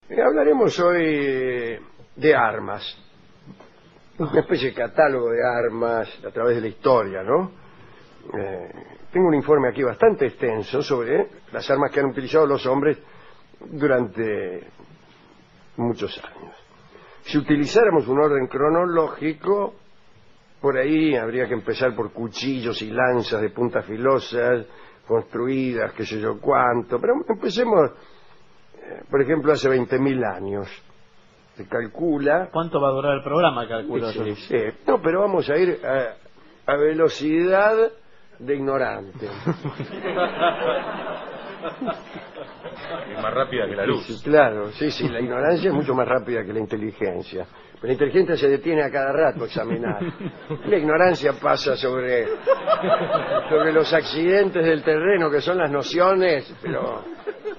Hablaremos hoy de armas, una especie de catálogo de armas a través de la historia, ¿no? Tengo un informe aquí bastante extenso sobre las armas que han utilizado los hombres durante muchos años. Si utilizáramos un orden cronológico, por ahí habría que empezar por cuchillos y lanzas de puntas filosas, construidas, qué sé yo cuánto, pero empecemos, por ejemplo, hace 20.000 años. Se calcula... ¿Cuánto va a durar el programa, calculo yo? Sí. No, pero vamos a ir a velocidad de ignorante. Es más rápida que la luz. Sí, claro, sí, la ignorancia es mucho más rápida que la inteligencia. Pero la inteligencia se detiene a cada rato a examinar. La ignorancia pasa sobre los accidentes del terreno, que son las nociones, pero...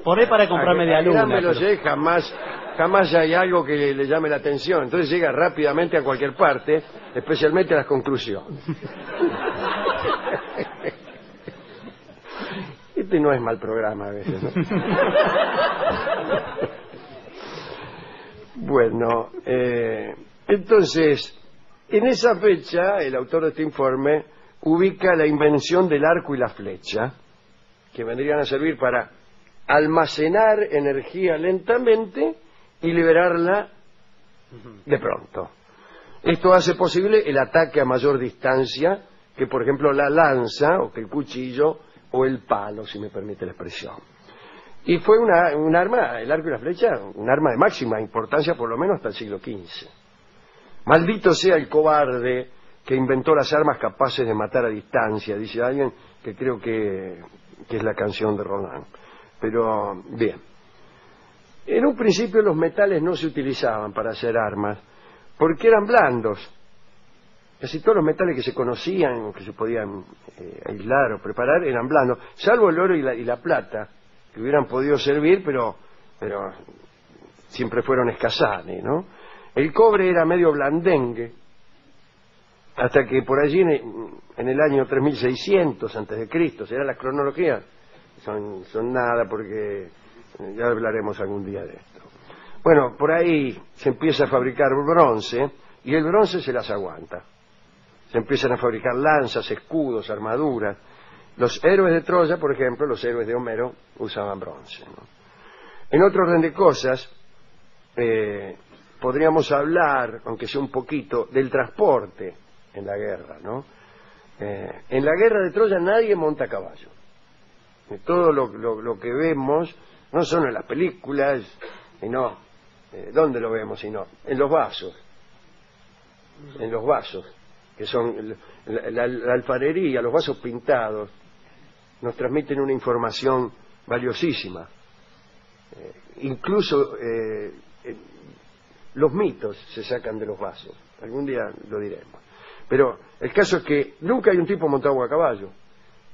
Por ahí para comprar media luna. Jamás hay algo que le llame la atención. Entonces llega rápidamente a cualquier parte, especialmente a las conclusiones. Este no es mal programa a veces, ¿no? Bueno, entonces, en esa fecha, el autor de este informe ubica la invención del arco y la flecha, que vendrían a servir para almacenar energía lentamente y liberarla de pronto. Esto hace posible el ataque a mayor distancia que, por ejemplo, la lanza, o que el cuchillo, o el palo, si me permite la expresión. Y fue un arma, el arco y la flecha, un arma de máxima importancia, por lo menos hasta el siglo XV. Maldito sea el cobarde que inventó las armas capaces de matar a distancia, dice alguien, que creo que es la canción de Roland. Pero, bien. En un principio los metales no se utilizaban para hacer armas, porque eran blandos. Casi todos los metales que se conocían, o que se podían aislar o preparar, eran blandos, salvo el oro y la plata, que hubieran podido servir, pero siempre fueron escasanes, ¿no? El cobre era medio blandengue, hasta que por allí en el año 3600 antes de Cristo, será la cronología, son nada porque ya hablaremos algún día de esto. Bueno, por ahí se empieza a fabricar bronce, y el bronce se las aguanta. Se empiezan a fabricar lanzas, escudos, armaduras. Los héroes de Troya, por ejemplo, los héroes de Homero, usaban bronce, ¿no? En otro orden de cosas, podríamos hablar, aunque sea un poquito, del transporte en la guerra, ¿no? En la guerra de Troya nadie monta a caballo. Todo lo que vemos, no solo en las películas, sino, ¿dónde lo vemos? Sino en los vasos. En los vasos, que son la alfarería, los vasos pintados, nos transmiten una información valiosísima. Incluso los mitos se sacan de los vasos. Algún día lo diremos. Pero el caso es que nunca hay un tipo montado a caballo.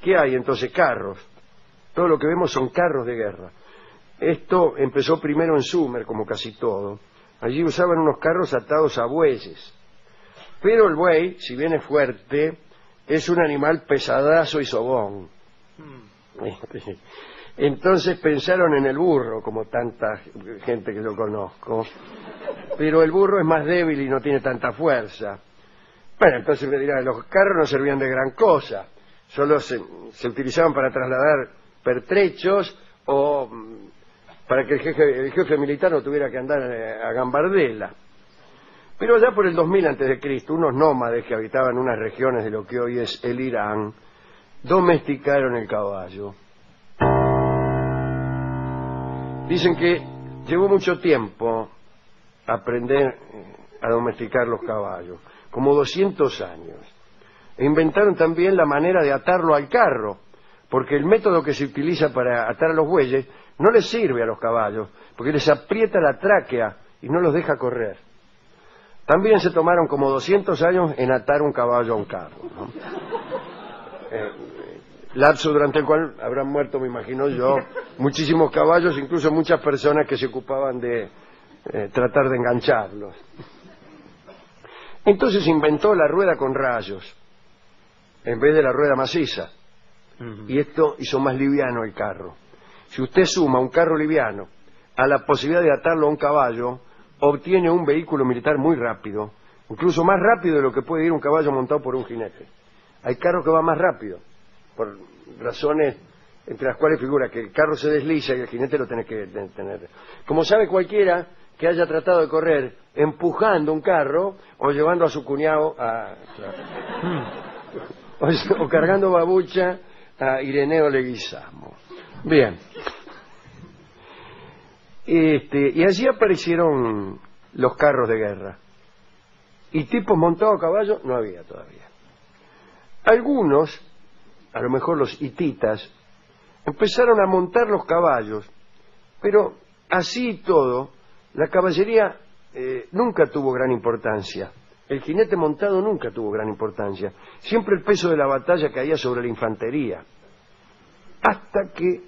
¿Qué hay entonces? Carros. Todo lo que vemos son carros de guerra. Esto empezó primero en Sumer, como casi todo. Allí usaban unos carros atados a bueyes. Pero el buey, si bien es fuerte, es un animal pesadazo y sobón. Entonces pensaron en el burro, como tanta gente que lo conozco. Pero el burro es más débil y no tiene tanta fuerza. Bueno, entonces me dirán, los carros no servían de gran cosa. Solo se utilizaban para trasladar pertrechos o para que el jefe militar no tuviera que andar a gambardela. Pero allá por el 2000 a.C., unos nómades que habitaban unas regiones de lo que hoy es el Irán, domesticaron el caballo. Dicen que llevó mucho tiempo aprender a domesticar los caballos, como 200 años. E inventaron también la manera de atarlo al carro, porque el método que se utiliza para atar a los bueyes no les sirve a los caballos, porque les aprieta la tráquea y no los deja correr. También se tomaron como 200 años en atar un caballo a un carro, ¿no? Lapso durante el cual habrán muerto, me imagino yo, muchísimos caballos, incluso muchas personas que se ocupaban de tratar de engancharlos. Entonces se inventó la rueda con rayos, en vez de la rueda maciza. Y esto hizo más liviano el carro. Si usted suma un carro liviano a la posibilidad de atarlo a un caballo, obtiene un vehículo militar muy rápido, incluso más rápido de lo que puede ir un caballo montado por un jinete. Hay carros que van más rápido, por razones entre las cuales figura que el carro se desliza y el jinete lo tiene que tener. Como sabe cualquiera que haya tratado de correr empujando un carro o llevando a su cuñado o cargando babucha a Ireneo Leguizamo. Bien. Y allí aparecieron los carros de guerra. Y tipos montados a caballo no había todavía. Algunos, a lo mejor los hititas, empezaron a montar los caballos, pero así y todo, la caballería nunca tuvo gran importancia. El jinete montado nunca tuvo gran importancia. Siempre el peso de la batalla caía sobre la infantería. Hasta que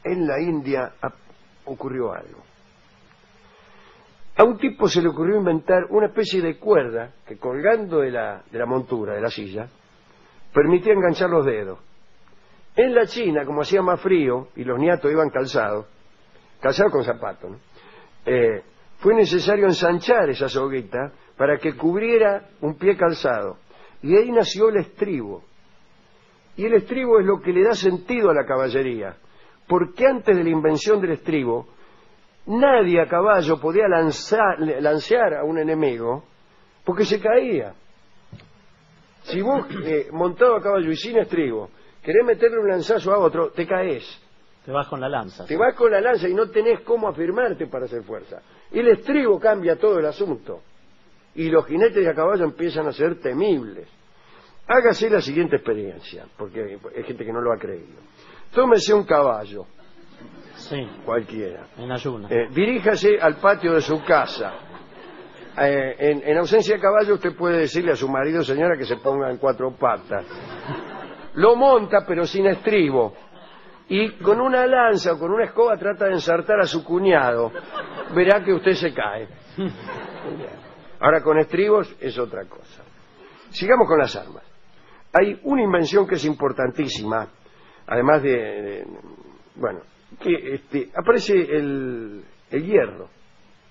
en la India ocurrió algo. A un tipo se le ocurrió inventar una especie de cuerda que, colgando de la montura, de la silla, permitía enganchar los dedos. En la China, como hacía más frío y los niatos iban calzados con zapatos, ¿no? Fue necesario ensanchar esa soguita para que cubriera un pie calzado. Y ahí nació el estribo. Y el estribo es lo que le da sentido a la caballería. Porque antes de la invención del estribo, nadie a caballo podía lancear a un enemigo porque se caía. Si vos, montado a caballo y sin estribo, querés meterle un lanzazo a otro, te caes. Te vas con la lanza. Te vas con la lanza y no tenés cómo afirmarte para hacer fuerza. Y el estribo cambia todo el asunto. Y los jinetes a caballo empiezan a ser temibles. Hágase la siguiente experiencia, porque hay gente que no lo ha creído. Tómese un caballo. Sí. Cualquiera. En ayunas. Diríjase al patio de su casa. En ausencia de caballo, usted puede decirle a su marido, señora, que se ponga en cuatro patas. Lo monta, pero sin estribo. Y con una lanza o con una escoba trata de ensartar a su cuñado. Verá que usted se cae. Ahora, con estribos es otra cosa. Sigamos con las armas. Hay una invención que es importantísima, además bueno, que aparece el hierro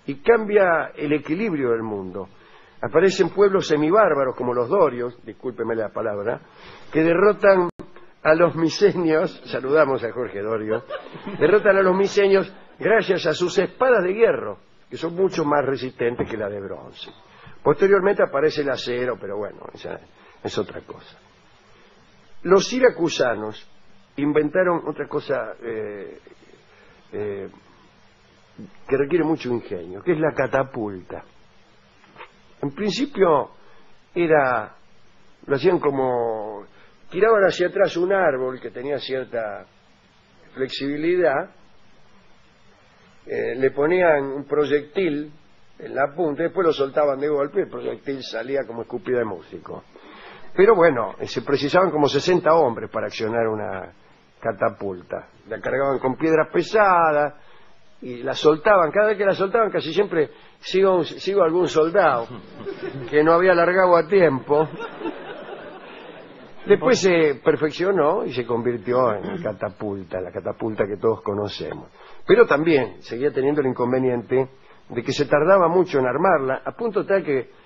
y cambia el equilibrio del mundo. Aparecen pueblos semibárbaros como los dorios, discúlpeme la palabra, que derrotan a los misenios, saludamos a Jorge Dorio, derrotan a los misenios gracias a sus espadas de hierro, que son mucho más resistentes que las de bronce. Posteriormente aparece el acero, pero bueno, esa es otra cosa. Los siracusanos inventaron otra cosa que requiere mucho ingenio, que es la catapulta. En principio lo hacían como, tiraban hacia atrás un árbol que tenía cierta flexibilidad, le ponían un proyectil en la punta y después lo soltaban de golpe y el proyectil salía como escupida de músico. Pero bueno, se precisaban como 60 hombres para accionar una catapulta. La cargaban con piedras pesadas y la soltaban. Cada vez que la soltaban casi siempre sigo algún soldado que no había largado a tiempo. Después se perfeccionó y se convirtió en catapulta, la catapulta que todos conocemos. Pero también seguía teniendo el inconveniente de que se tardaba mucho en armarla, a punto tal que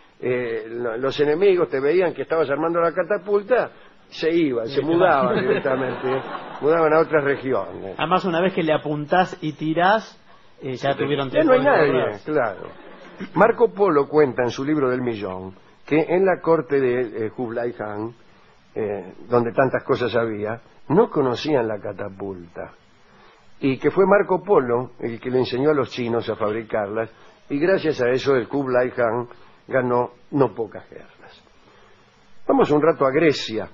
los enemigos te veían que estabas armando la catapulta, se iban, se mudaban directamente, mudaban a otras regiones. Además, una vez que le apuntás y tirás, ya tuvieron ya tiempo. No hay nadie, claro. Marco Polo cuenta en su libro del millón que en la corte de Kublai Khan, donde tantas cosas había, no conocían la catapulta. Y que fue Marco Polo el que le enseñó a los chinos a fabricarlas, y gracias a eso el Kublai Khan ganó no pocas guerras. Vamos un rato a Grecia,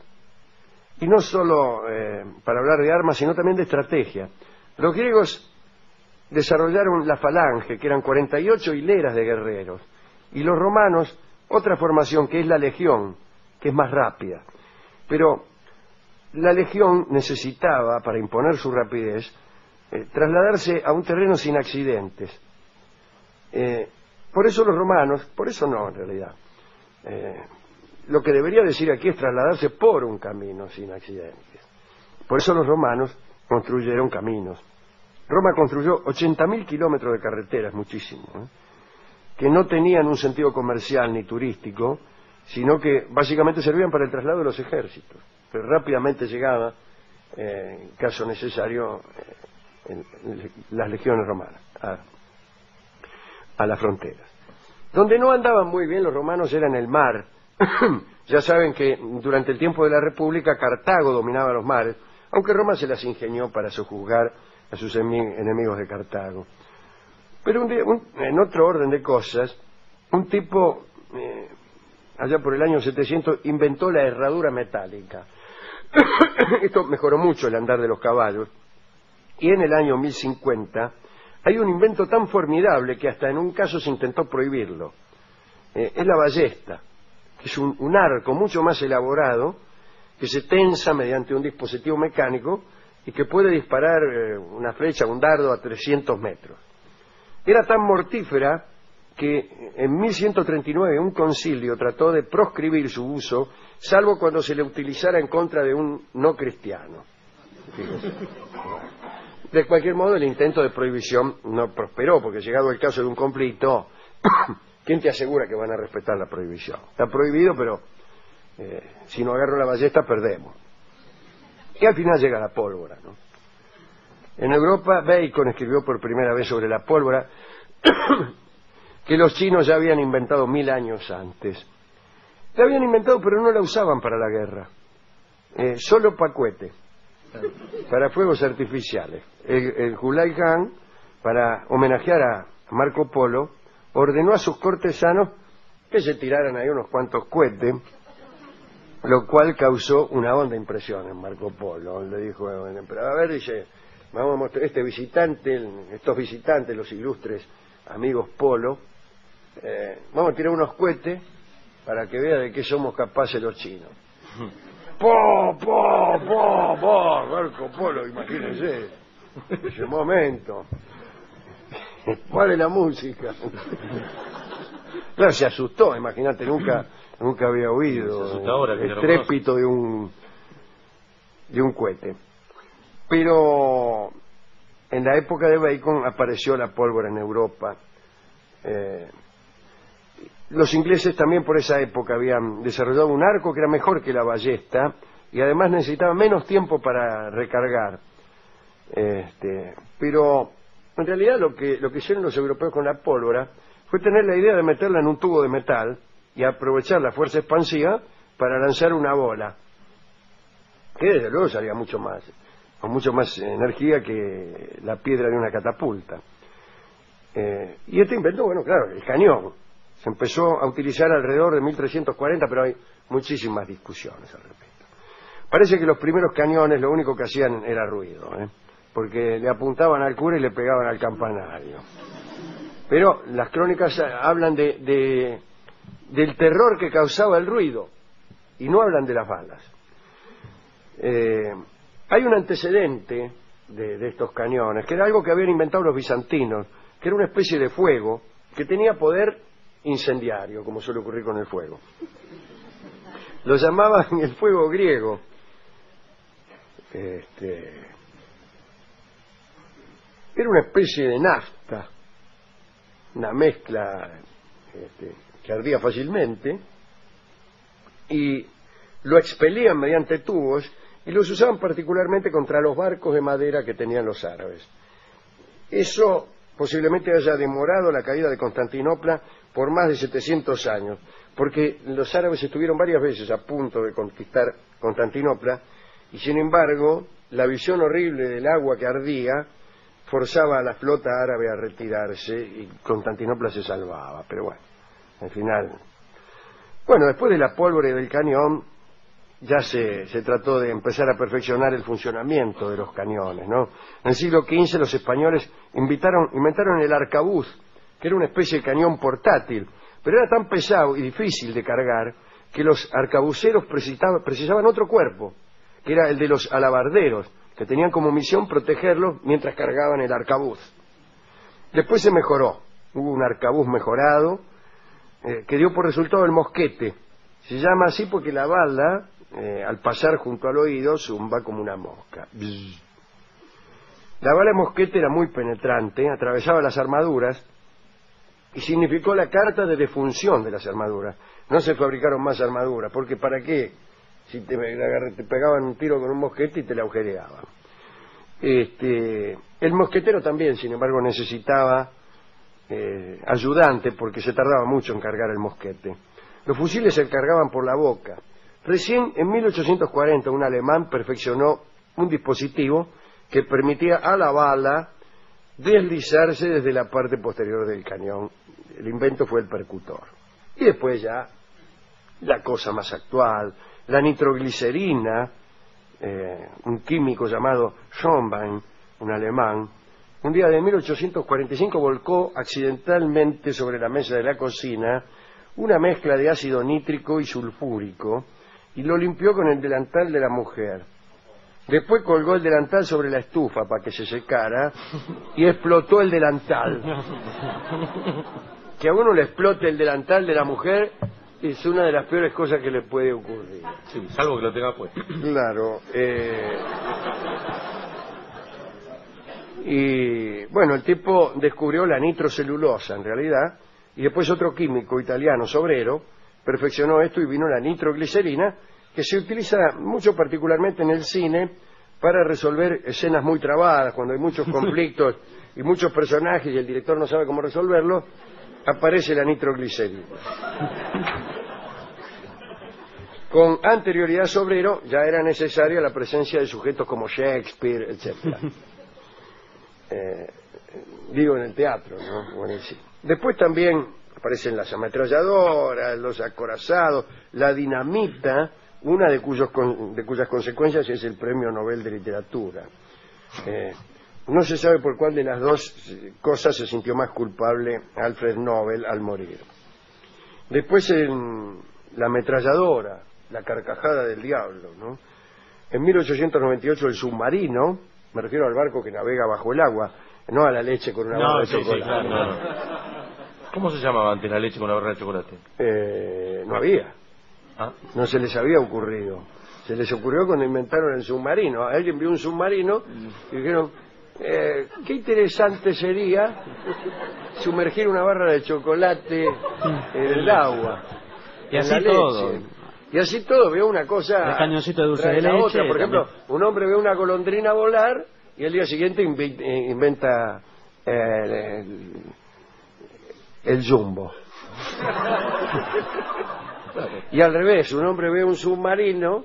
y no solo para hablar de armas, sino también de estrategia. Los griegos desarrollaron la falange, que eran 48 hileras de guerreros, y los romanos otra formación, que es la legión, que es más rápida. Pero la legión necesitaba, para imponer su rapidez, trasladarse a un terreno sin accidentes. Por eso los romanos, por eso no en realidad, lo que debería decir aquí es trasladarse por un camino sin accidentes. Por eso los romanos construyeron caminos. Roma construyó 80.000 kilómetros de carreteras, muchísimo, que no tenían un sentido comercial ni turístico, sino que básicamente servían para el traslado de los ejércitos. Pero rápidamente llegaba, en caso necesario, las legiones romanas a las fronteras. Donde no andaban muy bien los romanos era en el mar. Ya saben que durante el tiempo de la República Cartago dominaba los mares, aunque Roma se las ingenió para sojuzgar a sus enemigos de Cartago. Pero en otro orden de cosas, un tipo, allá por el año 700, inventó la herradura metálica. Esto mejoró mucho el andar de los caballos. Y en el año 1050 hay un invento tan formidable que hasta en un caso se intentó prohibirlo. Es la ballesta, que es un arco mucho más elaborado que se tensa mediante un dispositivo mecánico y que puede disparar una flecha, un dardo a 300 metros. Era tan mortífera que en 1139 un concilio trató de proscribir su uso, salvo cuando se le utilizara en contra de un no cristiano. Fíjese. De cualquier modo, el intento de prohibición no prosperó, porque llegado el caso de un conflicto, ¿quién te asegura que van a respetar la prohibición? Está prohibido, pero si no agarro la ballesta, perdemos. Y al final llega la pólvora, ¿no? En Europa, Bacon escribió por primera vez sobre la pólvora que los chinos ya habían inventado 1000 años antes. La habían inventado, pero no la usaban para la guerra. Solo para cohete, para fuegos artificiales. El Kublai Khan, para homenajear a Marco Polo, ordenó a sus cortesanos que se tiraran ahí unos cuantos cohetes, lo cual causó una honda impresión en Marco Polo. Le dijo, bueno, pero a ver, dice, vamos a mostrar estos visitantes, los ilustres amigos Polo, vamos a tirar unos cohetes para que vea de qué somos capaces los chinos. Marco Polo, imagínense ese momento. ¿Cuál es la música? Claro, se asustó, imagínate, nunca había oído el trépito de un cohete. Pero en la época de Bacon apareció la pólvora en Europa. Los ingleses también por esa época habían desarrollado un arco que era mejor que la ballesta y además necesitaba menos tiempo para recargar. Pero en realidad lo que hicieron los europeos con la pólvora fue tener la idea de meterla en un tubo de metal y aprovechar la fuerza expansiva para lanzar una bola, que desde luego salía con mucho más energía que la piedra de una catapulta. Y este invento, bueno, claro, el cañón, se empezó a utilizar alrededor de 1340, pero hay muchísimas discusiones al respecto. Parece que los primeros cañones lo único que hacían era ruido, porque le apuntaban al cura y le pegaban al campanario. Pero las crónicas hablan del terror que causaba el ruido y no hablan de las balas. Hay un antecedente de estos cañones, que era algo que habían inventado los bizantinos, que era una especie de fuego que tenía poder incendiario, como suele ocurrir con el fuego. Lo llamaban el fuego griego. Era una especie de nafta, una mezcla que ardía fácilmente, y lo expelían mediante tubos y los usaban particularmente contra los barcos de madera que tenían los árabes. Eso posiblemente haya demorado la caída de Constantinopla por más de 700 años, porque los árabes estuvieron varias veces a punto de conquistar Constantinopla y sin embargo la visión horrible del agua que ardía forzaba a la flota árabe a retirarse y Constantinopla se salvaba. Pero bueno, al final, bueno, después de la pólvora y del cañón ya se trató de empezar a perfeccionar el funcionamiento de los cañones, ¿no? En el siglo XV los españoles inventaron el arcabuz, que era una especie de cañón portátil, pero era tan pesado y difícil de cargar que los arcabuceros precisaban otro cuerpo, que era el de los alabarderos, que tenían como misión protegerlos mientras cargaban el arcabuz. Después se mejoró, hubo un arcabuz mejorado, que dio por resultado el mosquete. Se llama así porque la bala, al pasar junto al oído, zumba como una mosca. La bala de mosquete era muy penetrante, atravesaba las armaduras y significó la carta de defunción de las armaduras. No se fabricaron más armaduras, porque ¿para qué? Si te pegaban un tiro con un mosquete y te la agujereaban. El mosquetero también, sin embargo, necesitaba ayudante porque se tardaba mucho en cargar el mosquete. Los fusiles se cargaban por la boca. Recién en 1840 un alemán perfeccionó un dispositivo que permitía a la bala deslizarse desde la parte posterior del cañón. El invento fue el percutor. Y después ya la cosa más actual, la nitroglicerina, un químico llamado Schönbein, un alemán, un día de 1845 volcó accidentalmente sobre la mesa de la cocina una mezcla de ácido nítrico y sulfúrico y lo limpió con el delantal de la mujer. Después colgó el delantal sobre la estufa para que se secara y explotó el delantal. Que a uno le explote el delantal de la mujer es una de las peores cosas que le puede ocurrir. Sí, salvo que lo tenga puesto. Claro. Y bueno, el tipo descubrió la nitrocelulosa en realidad, y después otro químico italiano, Sobrero, perfeccionó esto y vino la nitroglicerina, que se utiliza mucho particularmente en el cine para resolver escenas muy trabadas, cuando hay muchos conflictos y muchos personajes y el director no sabe cómo resolverlo, aparece la nitroglicerina. Con anterioridad a Sobrero ya era necesaria la presencia de sujetos como Shakespeare, etc. Digo en el teatro, ¿no? O en el cine. Después también aparecen las ametralladoras, los acorazados, la dinamita, una de cuyas consecuencias es el Premio Nobel de Literatura. No se sabe por cuál de las dos cosas se sintió más culpable Alfred Nobel al morir. Después la ametralladora, la carcajada del diablo, ¿no? En 1898 el submarino, me refiero al barco que navega bajo el agua, no a la leche con una barra de chocolate. Sí, claro, no. ¿Cómo se llamaba antes la leche con la barra de chocolate? No había. ¿Ah? No se les había ocurrido. Se les ocurrió cuando inventaron el submarino. Alguien vio un submarino y dijeron, qué interesante sería sumergir una barra de chocolate en el agua. Y así todo. Y así todo, veo una cosa... El cañoncito de dulce de la leche. otra. Por ejemplo, un hombre ve una golondrina volar y al día siguiente inventa el jumbo. Y al revés, un hombre ve un submarino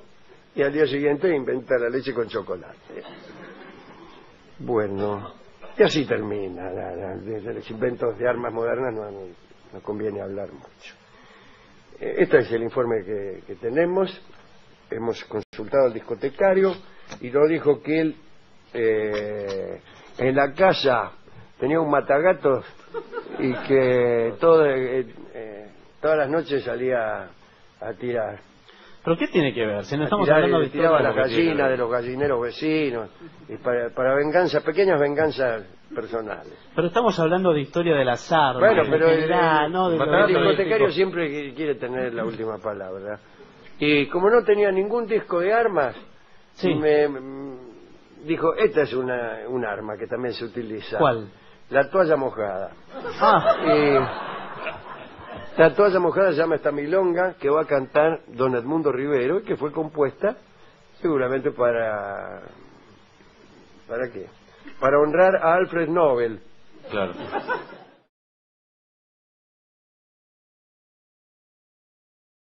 y al día siguiente inventa la leche con chocolate. Bueno, y así termina. De los inventos de armas modernas no conviene hablar mucho. Este es el informe que tenemos. Hemos consultado al discotecario y nos dijo que él en la casa tenía un matagatos y que todas las noches salía a tirar. ¿Pero qué tiene que ver? Si no estamos hablando de tiraba historia, las gallinas de los gallineros vecinos y para venganza, pequeñas venganzas personales. Pero estamos hablando de historia del azar. Bueno, pero no de el discotecario siempre quiere tener la última palabra. Y como no tenía ningún disco de armas, sí. me dijo, esta es un arma que también se utiliza. ¿Cuál? La toalla mojada. Ah. La toalla mojada se llama esta milonga que va a cantar don Edmundo Rivero y que fue compuesta seguramente ¿para qué? Para honrar a Alfred Nobel. Claro.